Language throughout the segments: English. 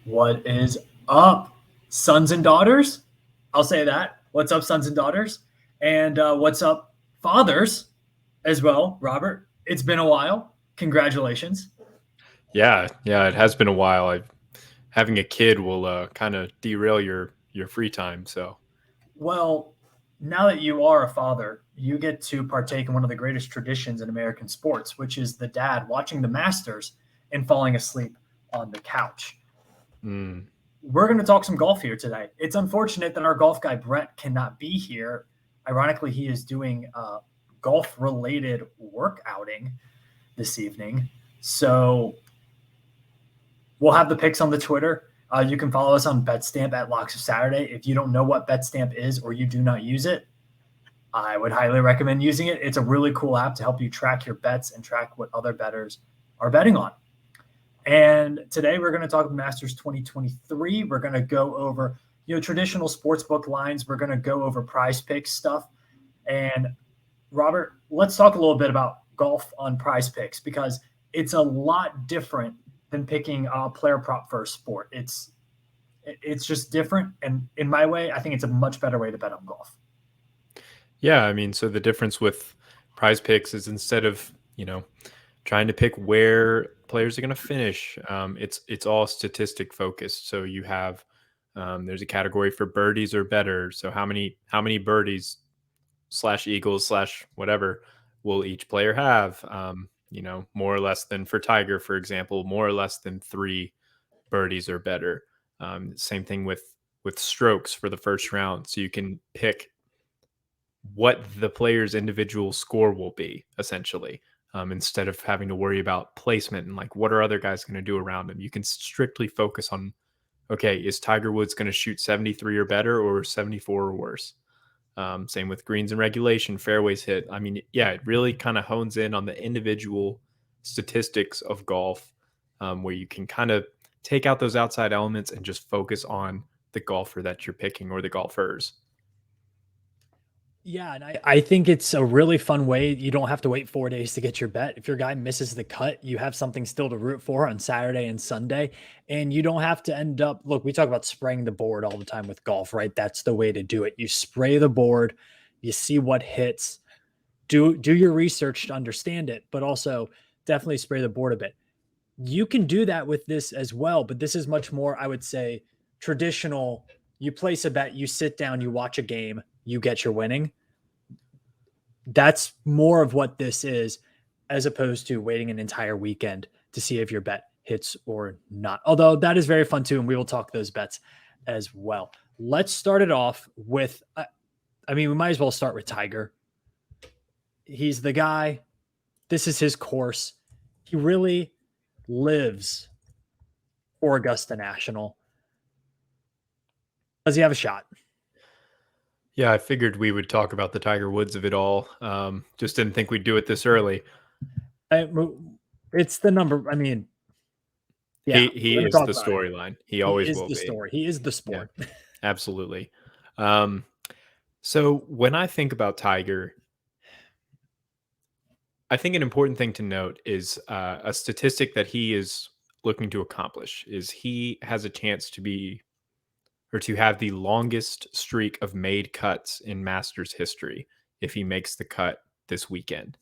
What is up, sons and daughters? I'll say that. What's up, sons and daughters? And what's up, fathers as well, Robert? It's been a while. Congratulations. Yeah, it has been a while. Having a kid will kind of derail your free time. So Well, now that you are a father, you get to partake in one of the greatest traditions in American sports, which is the dad watching the Masters and falling asleep on the couch. mm, We're going to talk some golf here today. It's unfortunate that our golf guy Brett cannot be here. Ironically, he is doing a golf related work outing this evening. So we'll have the picks on the Twitter. You can follow us on BetStamp at Locks of Saturday. If you don't know what BetStamp is or you do not use it, I would highly recommend using it. It's a really cool app to help you track your bets and track what other bettors are betting on. And today we're going to talk Masters 2023. We're going to go over, traditional sportsbook lines. We're going to go over prize picks stuff. And Robert, let's talk a little bit about golf on prize picks because it's a lot different than picking a player prop for a sport. It's just different. And in my way, I think it's a much better way to bet on golf. yeah, I mean, so the difference with Prize Picks is instead of trying to pick where players are going to finish, it's all statistic focused. So you have there's a category for birdies or better. So how many birdies slash eagles slash whatever will each player have? More or less than for Tiger, for example, more or less than 3 birdies or better. Same thing with strokes for the first round. So you can pick what the player's individual score will be, essentially, instead of having to worry about placement and like what are other guys going to do around him. You can strictly focus on, okay, is Tiger Woods going to shoot 73 or better or 74 or worse? Same with greens and regulation, fairways hit. I mean, yeah, it really kind of hones in on the individual statistics of golf, where you can kind of take out those outside elements and just focus on the golfer that you're picking or the golfers. Yeah, and I think it's a really fun way. You don't have to wait 4 days to get your bet. If your guy misses the cut, you have something still to root for on Saturday and Sunday. And you don't have to end up, look, we talk about spraying the board all the time with golf, right? That's the way to do it. You spray the board, you see what hits, do your research to understand it, but also definitely spray the board a bit. You can do that with this as well, but this is much more, I would say, traditional. You place a bet, you sit down, you watch a game, you get your winning. That's more of what this is, as opposed to waiting an entire weekend to see if your bet hits or not. Although that is very fun too, and we will talk those bets as well. Let's start it off with, we might as well start with Tiger. He's the guy. This is his course. He really lives for Augusta National. Does he have a shot? Yeah, I figured we would talk about the Tiger Woods of it all. Just didn't think we'd do it this early. It's the number. I mean, yeah, he is the storyline. He always will be. He is the story. He is the sport. Yeah, absolutely. So when I think about Tiger, I think an important thing to note is a statistic that he is looking to accomplish is he has a chance to be or to have the longest streak of made cuts in Masters history if he makes the cut this weekend.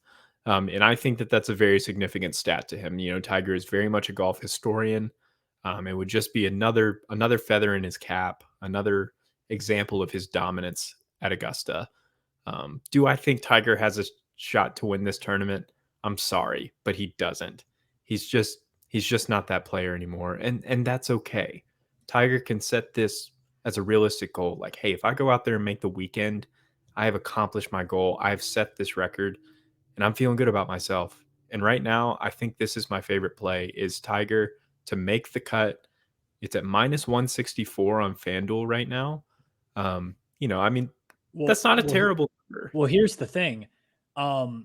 And I think that that's a very significant stat to him. Tiger is very much a golf historian. It would just be another feather in his cap, another example of his dominance at Augusta. Do I think Tiger has a shot to win this tournament? I'm sorry, but he doesn't. He's just not that player anymore, and that's okay. Tiger can set this as a realistic goal. Like, hey, if I go out there and make the weekend, I have accomplished my goal. I've set this record, and I'm feeling good about myself. And right now, I think this is my favorite play: is Tiger to make the cut. It's at minus 164 on FanDuel right now. That's not a terrible number. Well, here's the thing. I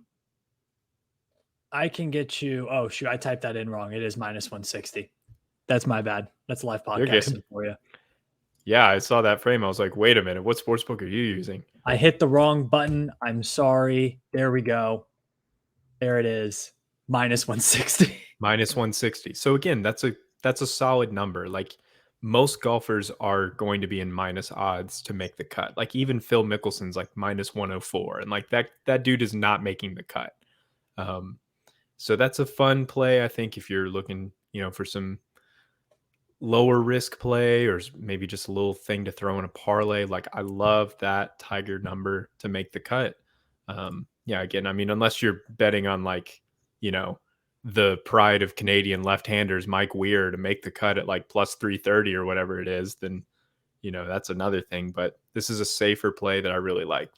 can get you. Oh, shoot. I typed that in wrong. It is minus 160. That's my bad. That's live podcasting for you. Yeah, I saw that frame. I was like, wait a minute. What sportsbook are you using? I hit the wrong button. I'm sorry. There we go. There it is. Minus 160. Minus 160. So again, that's a solid number. Like most golfers are going to be in minus odds to make the cut. Like even Phil Mickelson's like minus 104, and like that dude is not making the cut. So that's a fun play, I think, if you're looking, for some lower risk play or maybe just a little thing to throw in a parlay. Like I love that Tiger number to make the cut. Yeah, again, I mean, unless you're betting on like, the pride of Canadian left-handers, Mike Weir, to make the cut at like plus 330 or whatever it is, then, that's another thing. But this is a safer play that I really like.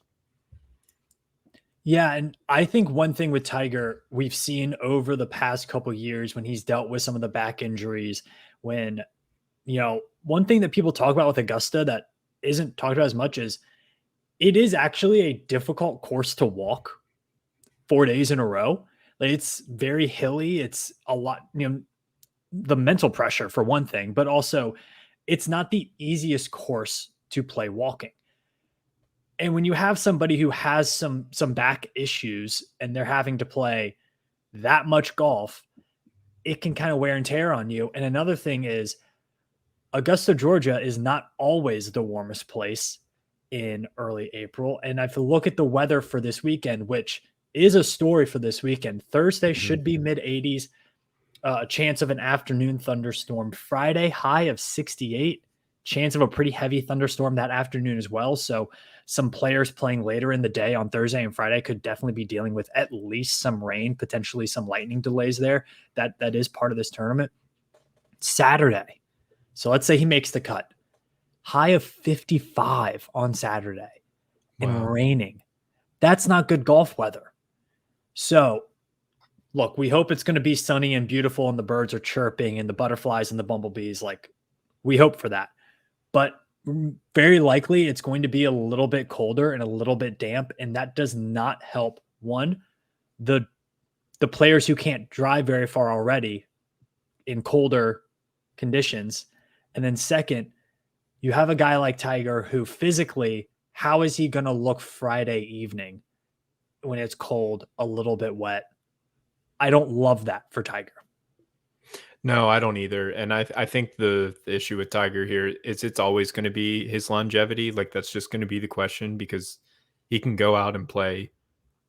Yeah, and I think one thing with Tiger, we've seen over the past couple of years when he's dealt with some of the back injuries, when, one thing that people talk about with Augusta that isn't talked about as much is it is actually a difficult course to walk 4 days in a row. Like it's very hilly. It's a lot, the mental pressure for one thing, but also it's not the easiest course to play walking. And when you have somebody who has some back issues and they're having to play that much golf, it can kind of wear and tear on you. And another thing is Augusta, Georgia is not always the warmest place in early April. And if you look at the weather for this weekend, which is a story for this weekend, Thursday should be mid 80s, a chance of an afternoon thunderstorm. Friday, high of 68, chance of a pretty heavy thunderstorm that afternoon as well. So some players playing later in the day on Thursday and Friday could definitely be dealing with at least some rain, potentially some lightning delays there. That is part of this tournament. Saturday. So let's say he makes the cut. High of 55 on Saturday and raining. That's not good golf weather. So look, we hope it's going to be sunny and beautiful and the birds are chirping and the butterflies and the bumblebees. Like we hope for that. But very likely it's going to be a little bit colder and a little bit damp. And that does not help, one, the players who can't drive very far already in colder conditions. And then second, you have a guy like Tiger who physically, how is he going to look Friday evening when it's cold, a little bit wet? I don't love that for Tiger. No, I don't either. And I think the issue with Tiger here is it's always going to be his longevity. Like that's just going to be the question, because he can go out and play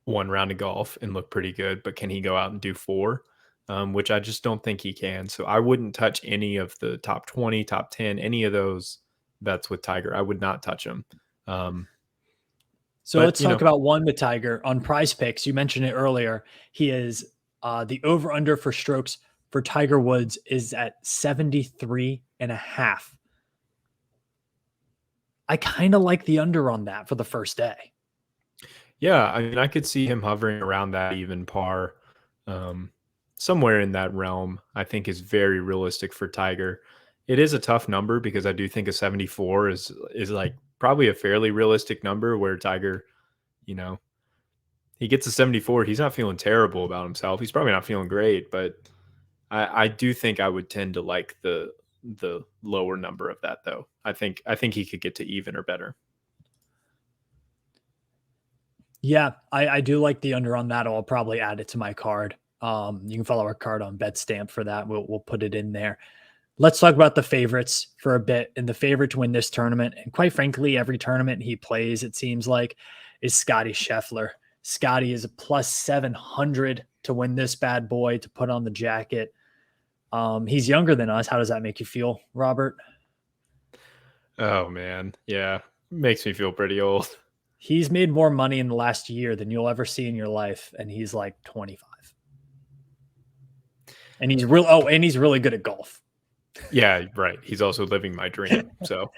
one round of golf and look pretty good, but can he go out and do four? Which I just don't think he can. So I wouldn't touch any of the top 20, top 10, any of those bets with Tiger. I would not touch them. So let's talk about one with Tiger on Prize Picks. You mentioned it earlier. He is the over-under for strokes for Tiger Woods is at 73.5. I kind of like the under on that for the first day. Yeah, I mean, I could see him hovering around that even par. Somewhere in that realm, I think is very realistic for Tiger. It is a tough number because I do think a 74 is like probably a fairly realistic number where Tiger, he gets a 74. He's not feeling terrible about himself. He's probably not feeling great, but I do think I would tend to like the lower number of that though. I think he could get to even or better. Yeah, I do like the under on that. I'll probably add it to my card. You can follow our card on BetStamp for that. We'll put it in there. Let's talk about the favorites for a bit. And the favorite to win this tournament, and quite frankly, every tournament he plays, it seems like, is Scotty Scheffler. Scotty is a plus 700 to win this bad boy, to put on the jacket. He's younger than us. How does that make you feel, Robert? Oh, man. Yeah. Makes me feel pretty old. He's made more money in the last year than you'll ever see in your life. And he's like 25. And he's really good at golf. Yeah, right. He's also living my dream. So,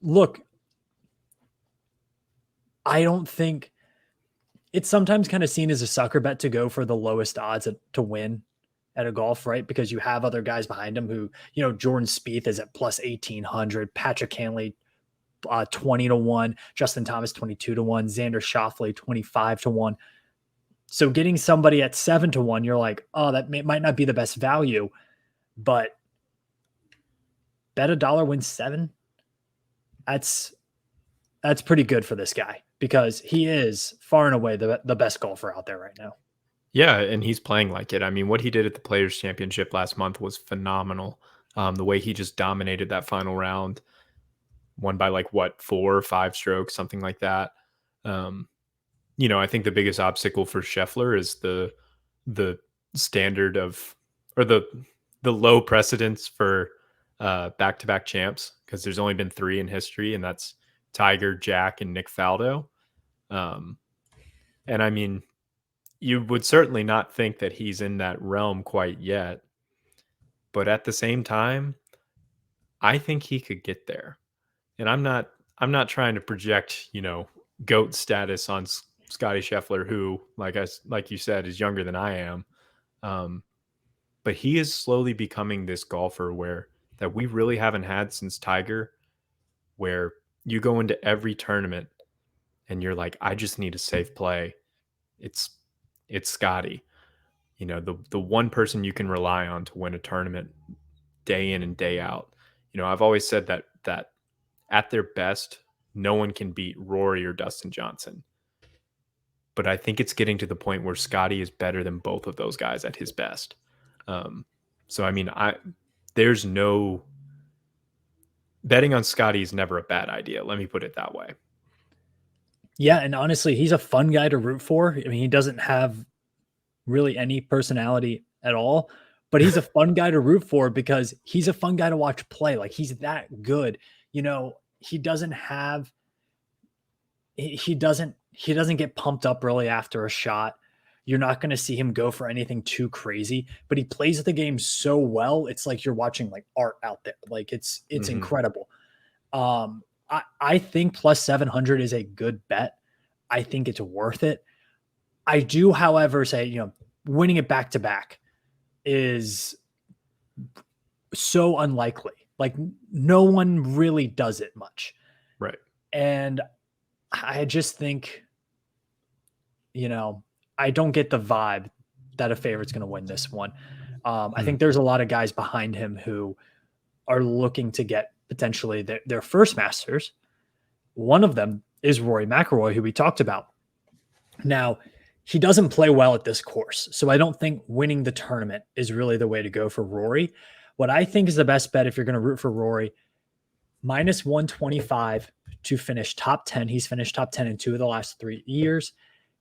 look, I don't think it's sometimes kind of seen as a sucker bet to go for the lowest odds to win at a golf, right? Because you have other guys behind him who, Jordan Spieth is at plus 1,800, Patrick Cantlay 20-1, Justin Thomas 22-1, Xander Schauffele 25-1. So getting somebody at 7-1, you're like, oh, that might not be the best value, but bet $1 wins 7. That's pretty good for this guy because he is far and away the best golfer out there right now. Yeah, and he's playing like it. I mean, what he did at the Players Championship last month was phenomenal. The way he just dominated that final round, won by like 4 or 5 strokes, something like that. I think the biggest obstacle for Scheffler is the standard of, or the low precedence for back-to-back champs, because there's only been 3 in history, and that's Tiger, Jack, and Nick Faldo. And I mean, you would certainly not think that he's in that realm quite yet, but at the same time, I think he could get there. And I'm not trying to project, GOAT status on Scotty Scheffler, who, like you said, is younger than I am. But he is slowly becoming this golfer that we really haven't had since Tiger, where you go into every tournament and you're like, I just need a safe play. It's Scotty. The one person you can rely on to win a tournament day in and day out. I've always said that at their best, no one can beat Rory or Dustin Johnson. But I think it's getting to the point where Scotty is better than both of those guys at his best. So I mean, there's no betting on Scotty is never a bad idea. Let me put it that way. Yeah, and honestly, he's a fun guy to root for. I mean, he doesn't have really any personality at all, but he's a fun guy to root for because he's a fun guy to watch play. Like, he's that good. He doesn't get pumped up really after a shot. You're not going to see him go for anything too crazy, but he plays the game so well. It's like you're watching like art out there. Like, it's incredible. I think plus 700 is a good bet. I think it's worth it. I do, however, say, winning it back to back is so unlikely. Like, no one really does it much. Right. And I just think, I don't get the vibe that a favorite's going to win this one. I think there's a lot of guys behind him who are looking to get potentially their first Masters. One of them is Rory McIlroy, who we talked about. Now, he doesn't play well at this course, so I don't think winning the tournament is really the way to go for Rory. What I think is the best bet if you're going to root for Rory, minus 125 to finish top 10. He's finished top 10 in 2 of the last 3 years.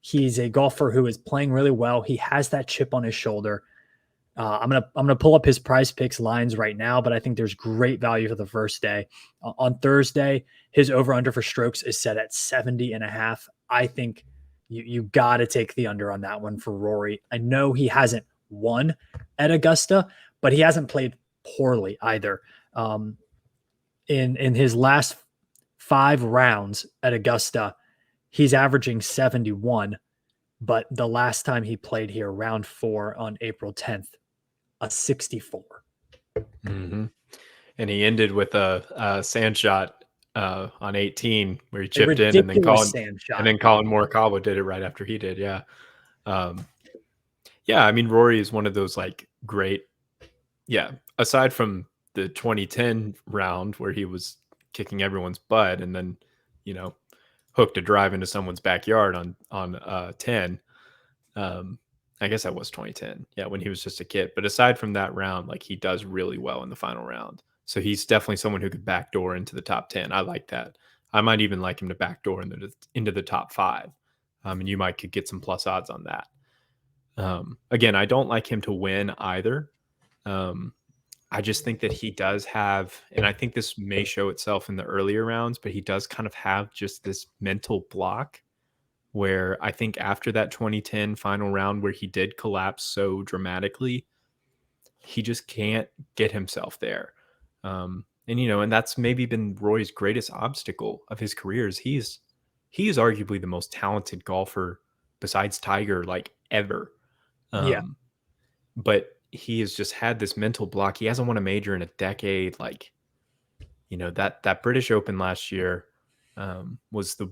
He's a golfer who is playing really well. He has that chip on his shoulder. I'm gonna pull up his Prize Picks lines right now, but I think there's great value for the first day. On Thursday, his over-under for strokes is set at 70.5. I think you got to take the under on that one for Rory. I know he hasn't won at Augusta, but he hasn't played poorly either. In his last 5 rounds at Augusta, he's averaging 71, but the last time he played here, round 4 on April 10th, a 64. Mm-hmm. And he ended with a sand shot on 18 where he chipped in, and then Colin Morikawa did it right after he did. Yeah. I mean, Rory is one of those like great, aside from the 2010 round where he was kicking everyone's butt and then, hooked a drive into someone's backyard on 10. I guess that was 2010. Yeah, when he was just a kid. But aside from that round, like, he does really well in the final round. So he's definitely someone who could backdoor into the top 10. I like that. I might even like him to backdoor into the top 5. And you could get some plus odds on that. Again, I don't like him to win either. I just think that he does have, and I think this may show itself in the earlier rounds, but he does kind of have just this mental block where I think after that 2010 final round where he did collapse so dramatically, he just can't get himself there. And that's maybe been Roy's greatest obstacle of his career. Is he is arguably the most talented golfer besides Tiger, like, ever. But he has just had this mental block. He hasn't won a major in a decade. Like, that British Open last year was the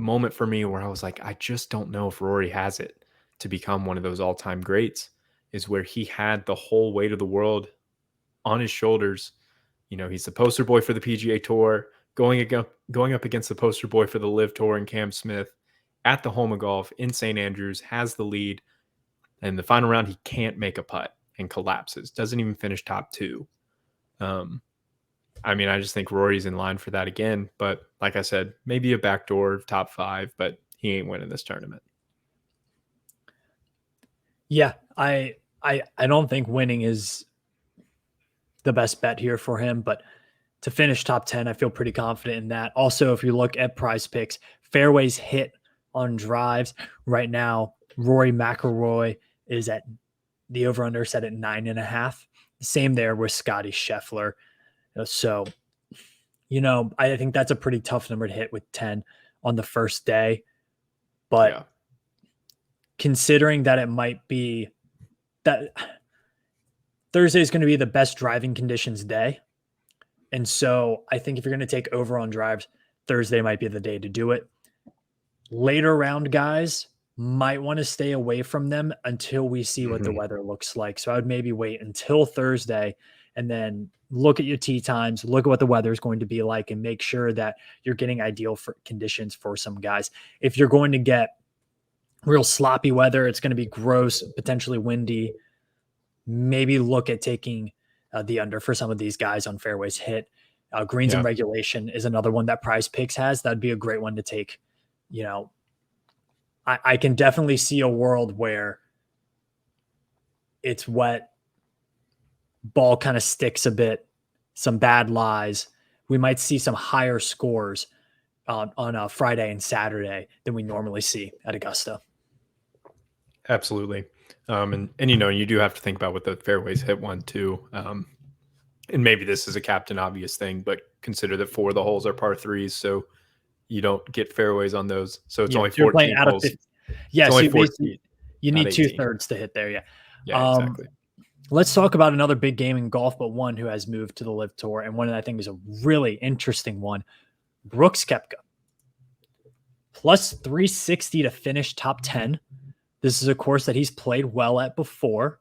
moment for me where I was like, I just don't know if Rory has it to become one of those all-time greats, is where he had the whole weight of the world on his shoulders. He's the poster boy for the PGA Tour, going up against the poster boy for the Live Tour and Cam Smith at the home of golf in St. Andrews, has the lead. And the final round, he can't make a putt and collapses. Doesn't even finish top 2. Um, I mean, I just think Rory's in line for that again. But like I said, maybe a backdoor top 5, but he ain't winning this tournament. Yeah, I don't think winning is the best bet here for him, but to finish top 10, I feel pretty confident in that. Also, if you look at Prize Picks, fairways hit on drives right now, Rory McIlroy is at the over-under set at 9.5. Same there with Scotty Scheffler. So, I think that's a pretty tough number to hit with 10 on the first day. But considering that it might be that Thursday is going to be the best driving conditions day. And so I think if you're going to take over on drives, Thursday might be the day to do it. Later round guys might want to stay away from them until we see what the weather looks like. So I would maybe wait until Thursday and then look at your tee times, look at what the weather is going to be like, and make sure that you're getting ideal for conditions for some guys. If you're going to get real sloppy weather, it's going to be gross, potentially windy, maybe look at taking the under for some of these guys on fairways hit. Greens and regulation is another one that Prize Picks has. That'd be a great one to take. I can definitely see a world where it's wet, ball kind of sticks a bit, some bad lies. We might see some higher scores on a Friday and Saturday than we normally see at Augusta. Absolutely. And you do have to think about what the fairways hit one too. And maybe this is a captain obvious thing, but consider that 4 of the holes are par 3s, so you don't get fairways on those. So it's only 14 holes. Yes, only 14, you need 2/3 to hit there. Yeah. Exactly. Let's talk about another big game in golf, but one who has moved to the LIV Tour, and one that I think is a really interesting one. Brooks Koepka, plus 360 to finish top 10. This is a course that he's played well at before.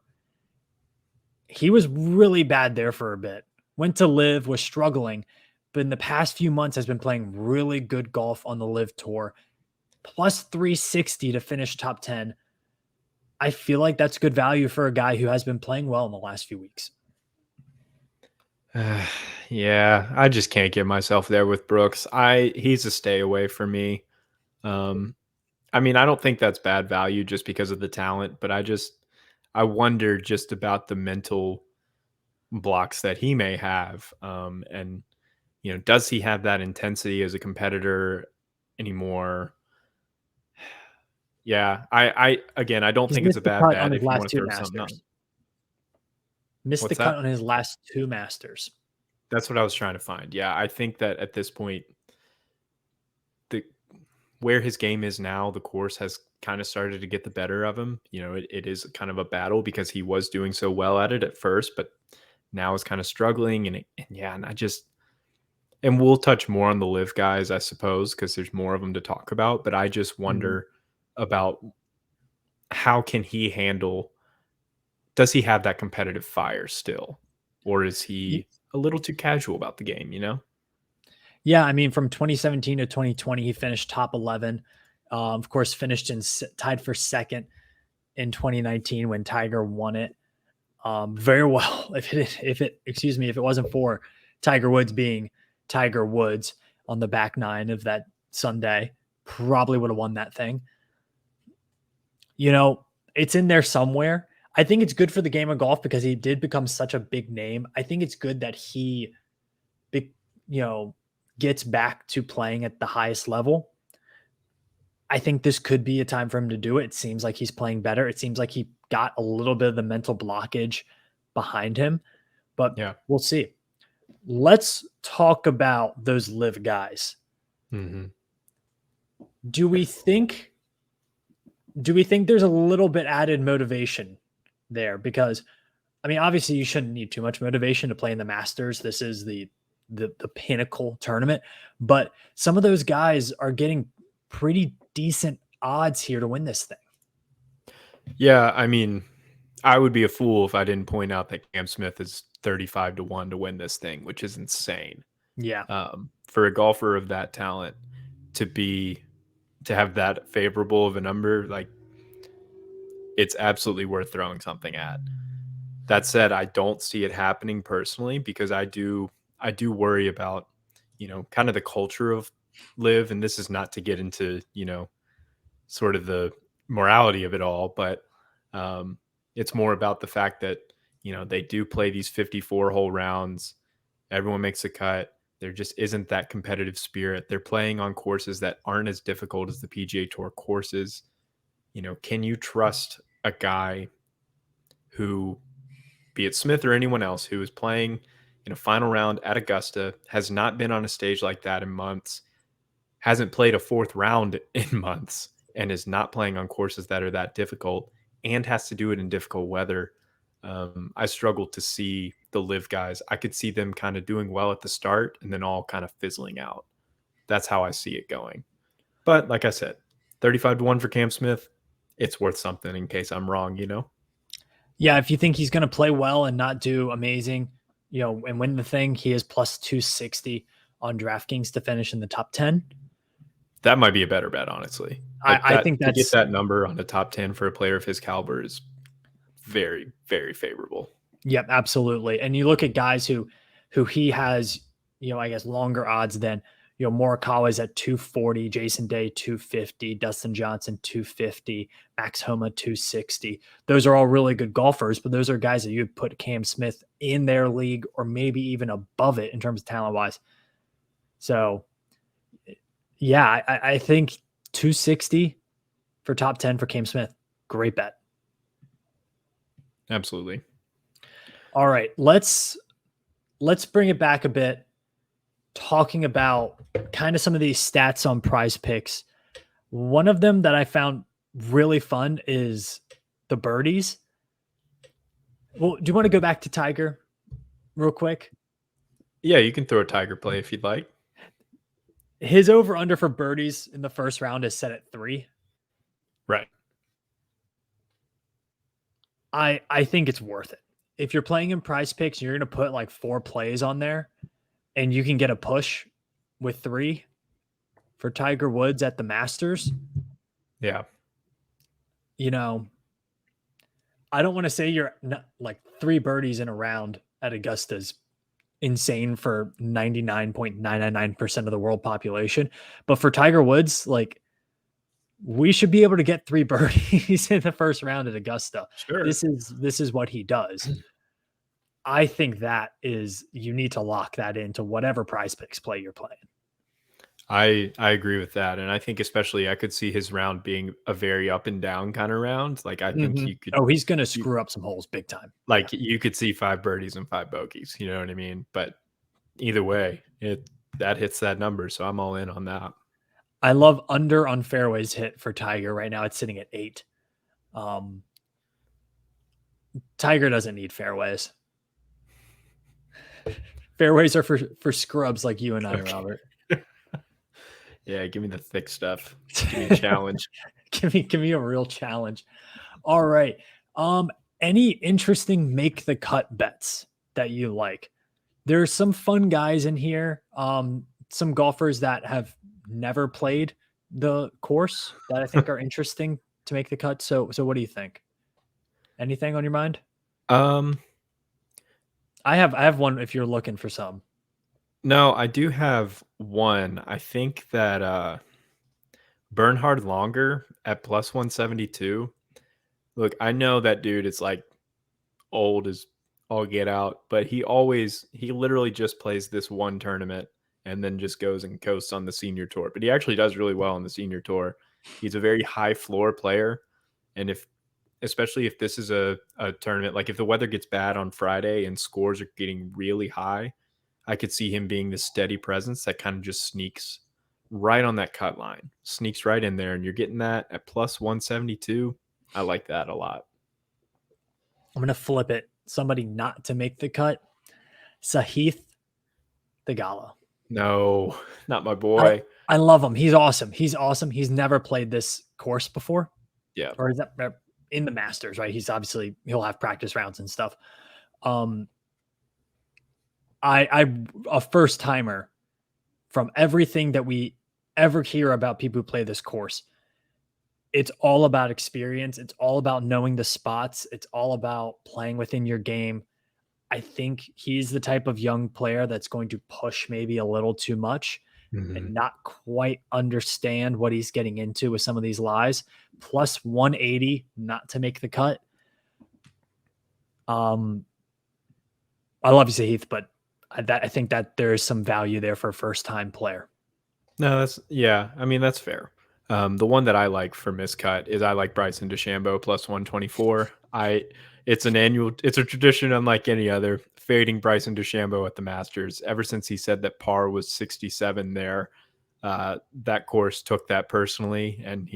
He was really bad there for a bit. Went to LIV, was struggling, but in the past few months has been playing really good golf on the LIV Tour. Plus 360 to finish top 10. I feel like that's good value for a guy who has been playing well in the last few weeks. Yeah, I just can't get myself there with Brooks. He's a stay away for me. I mean, I don't think that's bad value just because of the talent, but I wonder just about the mental blocks that he may have. And, does he have that intensity as a competitor anymore? Yeah, I don't think it's a bad bet if you want to throw something on. Missed the cut on his last 2 Masters. That's what I was trying to find. Yeah, I think that at this point, where his game is now, the course has kind of started to get the better of him. It is kind of a battle because he was doing so well at it at first, but now is kind of struggling. And we'll touch more on the LIV guys, I suppose, because there's more of them to talk about. But I just wonder about how can he handle, does he have that competitive fire still? Or is he a little too casual about the game, Yeah, I mean, from 2017 to 2020, he finished top 11. Of course, finished tied for second in 2019 when Tiger won it. Very well. If it wasn't for Tiger Woods being Tiger Woods on the back 9 of that Sunday, probably would have won that thing. It's in there somewhere. I think it's good for the game of golf because he did become such a big name. I think it's good that he, gets back to playing at the highest level. I think this could be a time for him to do it. It seems like he's playing better. It seems like he got a little bit of the mental blockage behind him, but we'll see. Let's talk about those LIV guys. Mm-hmm. Do we think there's a little bit added motivation there? Because, I mean, obviously you shouldn't need too much motivation to play in the Masters. This is the pinnacle tournament, but some of those guys are getting pretty decent odds here to win this thing. Yeah, I mean, I would be a fool if I didn't point out that Cam Smith is 35 to 1 to win this thing, which is insane. Yeah. For a golfer of that talent to have that favorable of a number, like, it's absolutely worth throwing something at. That said, I don't see it happening personally because I do worry about, kind of the culture of live. And this is not to get into, sort of the morality of it all, but it's more about the fact that, they do play these 54 hole rounds. Everyone makes a cut. There just isn't that competitive spirit. They're playing on courses that aren't as difficult as the PGA Tour courses. Can you trust a guy who, be it Smith or anyone else, who is playing in a final round at Augusta, has not been on a stage like that in months, hasn't played a fourth round in months, and is not playing on courses that are that difficult and has to do it in difficult weather? I struggle to see the live guys. I could see them kind of doing well at the start and then all kind of fizzling out. That's how I see it going. But like I said, 35-1 for Cam Smith, it's worth something in case I'm wrong, Yeah, if you think he's going to play well and not do amazing, and win the thing, he is plus 260 on DraftKings to finish in the top 10. That might be a better bet, honestly. I think to get that number on the top 10 for a player of his caliber is very, very favorable. Yep, absolutely. And you look at guys who he has, I guess longer odds than, Morikawa's at 240, Jason Day 250, Dustin Johnson 250, Max Homa 260. Those are all really good golfers, but those are guys that you'd put Cam Smith in their league or maybe even above it in terms of talent wise. So yeah, I think 260 for top 10 for Cam Smith. Great bet. Absolutely. All right, let's bring it back a bit, talking about kind of some of these stats on Prize Picks. One of them that I found really fun is the birdies. Well, do you want to go back to Tiger real quick? Yeah, you can throw a Tiger play if you'd like. His over-under for birdies in the first round is set at 3. Right. I think it's worth it. If you're playing in Prize Picks, you're going to put like 4 plays on there, and you can get a push with 3 for Tiger Woods at the Masters. Yeah. I don't want to say you're not, like 3 birdies in a round at Augusta's insane for 99.999% of the world population. But for Tiger Woods, like, we should be able to get 3 birdies in the first round at Augusta. Sure. This is what he does. I think that is, you need to lock that into whatever Prize Picks play you're playing. I agree with that. And I think especially I could see his round being a very up and down kind of round. Like I think you could. Oh, he's going to screw up some holes big time. Like you could see 5 birdies and 5 bogeys. You know what I mean? But either way, that hits that number. So I'm all in on that. I love under on fairways hit for Tiger right now. It's sitting at 8. Tiger doesn't need fairways. Fairways are for scrubs like you and I, Robert. Yeah, give me the thick stuff. Give me a challenge. give me a real challenge. All right. Any interesting make the cut bets that you like? There's some fun guys in here. Some golfers that have never played the course that I think are interesting to make the cut. So what do you think? Anything on your mind? I have one if you're looking for some. No, I do have one. I think that Bernhard Longer at plus 172. Look, I know that dude is like old as all get out, but he literally just plays this one tournament and then just goes and coasts on the senior tour. But he actually does really well on the senior tour. He's a very high floor player. And especially if this is a tournament, like if the weather gets bad on Friday and scores are getting really high, I could see him being this steady presence that kind of just sneaks right on that cut line, sneaks right in there. And you're getting that at plus 172. I like that a lot. I'm going to flip it. Somebody not to make the cut. Sahith Theegala. No, not my boy. I love him. He's awesome. He's never played this course before. Yeah. Or is that in the Masters, right? He'll have practice rounds and stuff. I a first timer from everything that we ever hear about people who play this course. It's all about experience. It's all about knowing the spots. It's all about playing within your game. I think he's the type of young player that's going to push maybe a little too much Mhm. and not quite understand what he's getting into with some of these lies. Plus 180 not to make the cut. I love you, Heath, but I think that there is some value there for a first time player. No, I mean, that's fair. The one that I like for miscut is I like Bryson DeChambeau plus 124. It's a tradition unlike any other, fading Bryson DeChambeau at the Masters. Ever since he said that par was 67 there, that course took that personally, and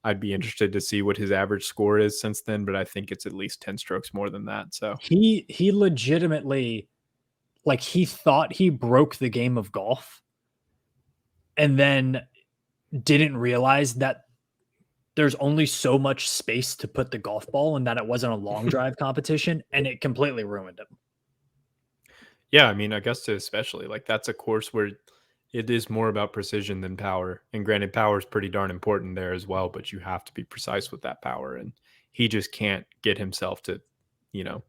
I'd be interested to see what his average score is since then, but I think it's at least 10 strokes more than that. So He legitimately, like, he thought he broke the game of golf and then didn't realize that there's only so much space to put the golf ball and that it wasn't a long drive competition, and it completely ruined him. yeah, I mean, Augusta especially, like that's a course where it is more about precision than power. And granted, power is pretty darn important there as well, but you have to be precise with that power. And he just can't get himself to, you know,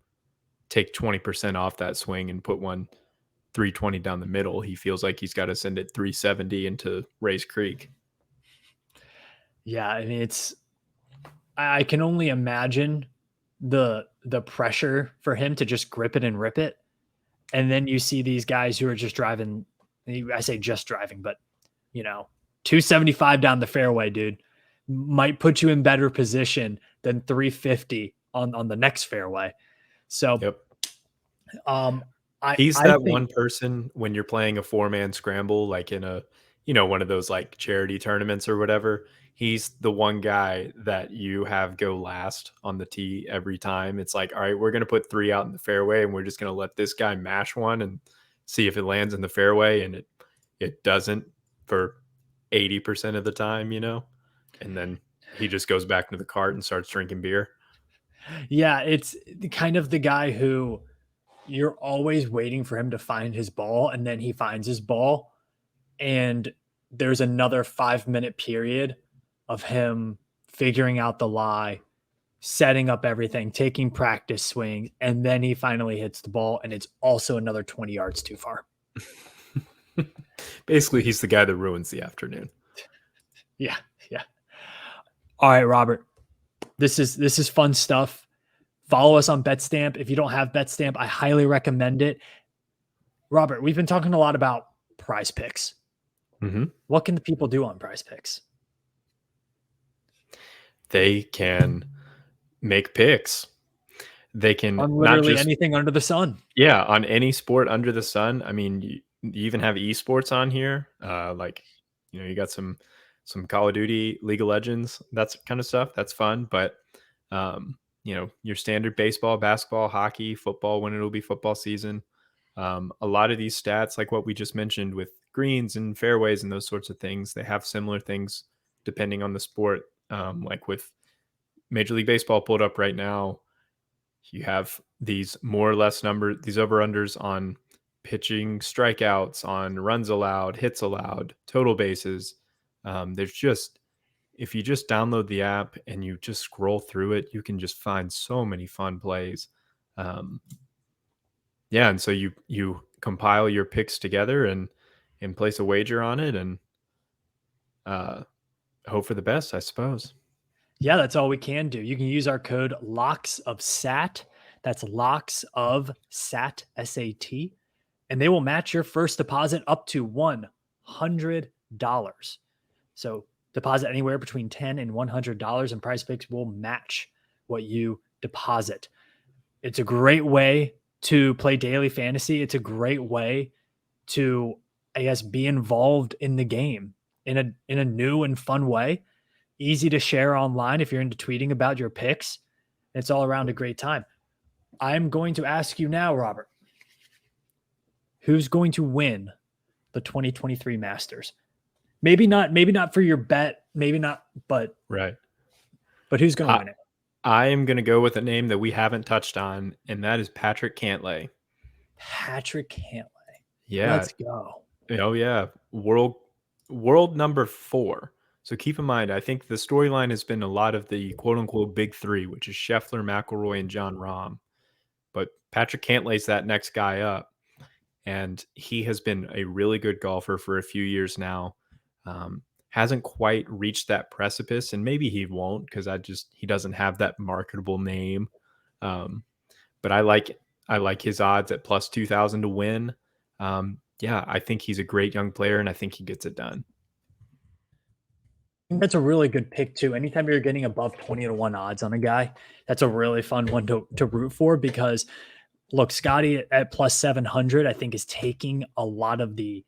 take 20% off that swing and put one 320 down the middle. He feels like he's got to send it 370 into Rays Creek. Yeah, I mean, I can only imagine the pressure for him to just grip it and rip it. And then you see these guys who are just driving, I say just driving, but 275 down the fairway, dude, might put you in better position than 350 on the next fairway. So, Yep. He's that one person when you're playing a 4-man scramble, like in a, one of those like charity tournaments or whatever. He's the one guy that you have go last on the tee every time. It's like, all right, we're going to put 3 out in the fairway and we're just going to let this guy mash one and see if it lands in the fairway. And it doesn't for 80% of the time, and then he just goes back into the cart and starts drinking beer. Yeah. It's kind of the guy who you're always waiting for him to find his ball, and then he finds his ball, and there's another 5-minute period of him figuring out the lie, setting up everything, taking practice swings, and then he finally hits the ball, and it's also another 20 yards too far. Basically, he's the guy that ruins the afternoon. Yeah. All right, Robert. This is fun stuff. Follow us on BetStamp. If you don't have BetStamp, I highly recommend it. Robert, we've been talking a lot about Prize Picks. Mm-hmm. What can the people do on Prize Picks? They can make picks. They can on literally anything under the sun. Yeah, on any sport under the sun. I mean, you even have esports on here. You got some Call of Duty, League of Legends, that's kind of stuff. That's fun. But your standard baseball, basketball, hockey, football, when it'll be football season. A lot of these stats, like what we just mentioned with greens and fairways and those sorts of things, they have similar things depending on the sport. Like with Major League Baseball pulled up right now, you have these more or less these over-unders on pitching strikeouts, on runs allowed, hits allowed, total bases. If you just download the app and you just scroll through it, you can just find so many fun plays. And so you compile your picks together and place a wager on it and hope for the best, I suppose. Yeah, that's all we can do. You can use our code LOCKS of SAT. That's LOCKS of SAT, SAT, and they will match your first deposit up to $100. So deposit anywhere between $10 and $100, and Prize Picks will match what you deposit. It's a great way to play daily fantasy. It's a great way to, I guess, be involved in the game in a new and fun way. Easy to share online if you're into tweeting about your picks. It's all around a great time. I'm going to ask you now, Robert, who's going to win the 2023 Masters? Maybe not for your bet, maybe not, but right. But who's going to win it? I am going to go with a name that we haven't touched on, and that is Patrick Cantlay. Patrick Cantlay. Yeah. Let's go. Oh yeah. World number 4. So keep in mind, I think the storyline has been a lot of the quote unquote big three, which is Scheffler, McIlroy, and John Rahm. But Patrick Cantlay's that next guy up. And he has been a really good golfer for a few years now. Hasn't quite reached that precipice, and maybe he won't because he doesn't have that marketable name. But I like his odds at plus 2,000 to win. Yeah, I think he's a great young player, and I think he gets it done. I think that's a really good pick too. Anytime you're getting above 20-1 odds on a guy, that's a really fun one to root for because look, Scotty at plus 700, I think is taking a lot of the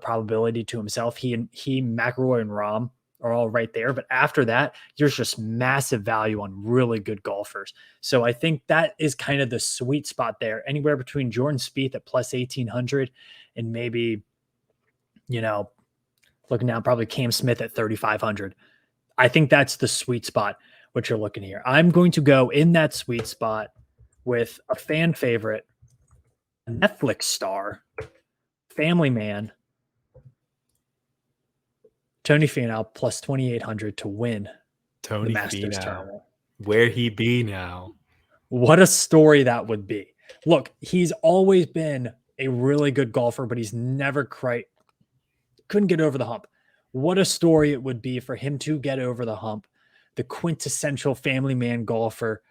probability to himself. He, McIlroy and Rahm are all right there. But after that, there's just massive value on really good golfers. So I think that is kind of the sweet spot there, anywhere between Jordan Spieth at plus 1,800 and maybe, looking down, probably Cam Smith at 3,500. I think that's the sweet spot, what you're looking here. I'm going to go in that sweet spot with a fan favorite, a Netflix star, family man, Tony Finau plus 2,800 to win Tony the Masters Finau. tournament. Where he be now? What a story that would be. Look, he's always been a really good golfer, but he's never couldn't get over the hump. What a story it would be for him to get over the hump. The quintessential family man golfer,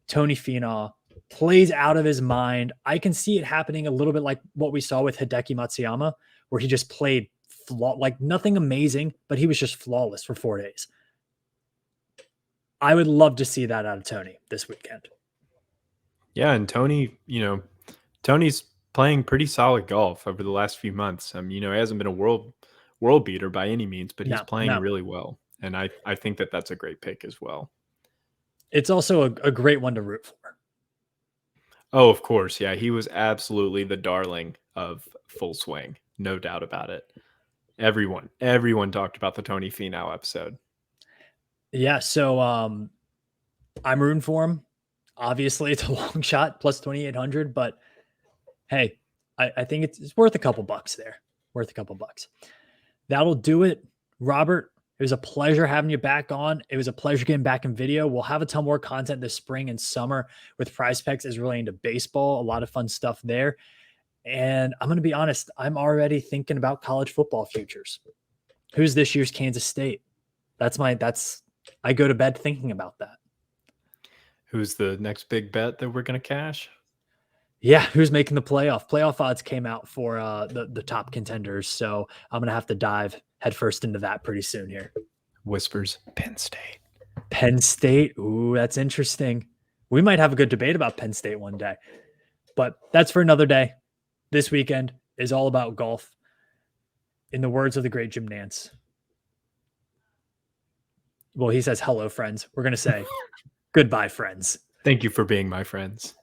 Tony Finau, plays out of his mind. I can see it happening a little bit like what we saw with Hideki Matsuyama, where he just played like nothing amazing, but he was just flawless for 4 days. I would love to see that out of Tony this weekend. Yeah, and Tony, Tony's playing pretty solid golf over the last few months. He hasn't been a world beater by any means, but he's playing really well. And I think that's a great pick as well. It's also a great one to root for. Oh, of course. Yeah, he was absolutely the darling of Full Swing. No doubt about it. Everyone talked about the Tony Finau episode. Yeah, so I'm rooting for him. Obviously, it's a long shot, plus 2,800, but hey, I think it's worth a couple bucks there. Worth a couple bucks. That'll do it. Robert, it was a pleasure having you back on. It was a pleasure getting back in video. We'll have a ton more content this spring and summer with Prize Picks as relating to baseball. A lot of fun stuff there. And I'm going to be honest, I'm already thinking about college football futures. Who's this year's Kansas State? I go to bed thinking about that. Who's the next big bet that we're going to cash? Yeah, who's making the playoff? Playoff odds came out for the top contenders, so I'm going to have to dive headfirst into that pretty soon here. Whispers, Penn State. Penn State. Ooh, that's interesting. We might have a good debate about Penn State one day, but that's for another day. This weekend is all about golf. In the words of the great Jim Nantz. Well, he says, hello, friends. We're going to say goodbye, friends. Thank you for being my friends.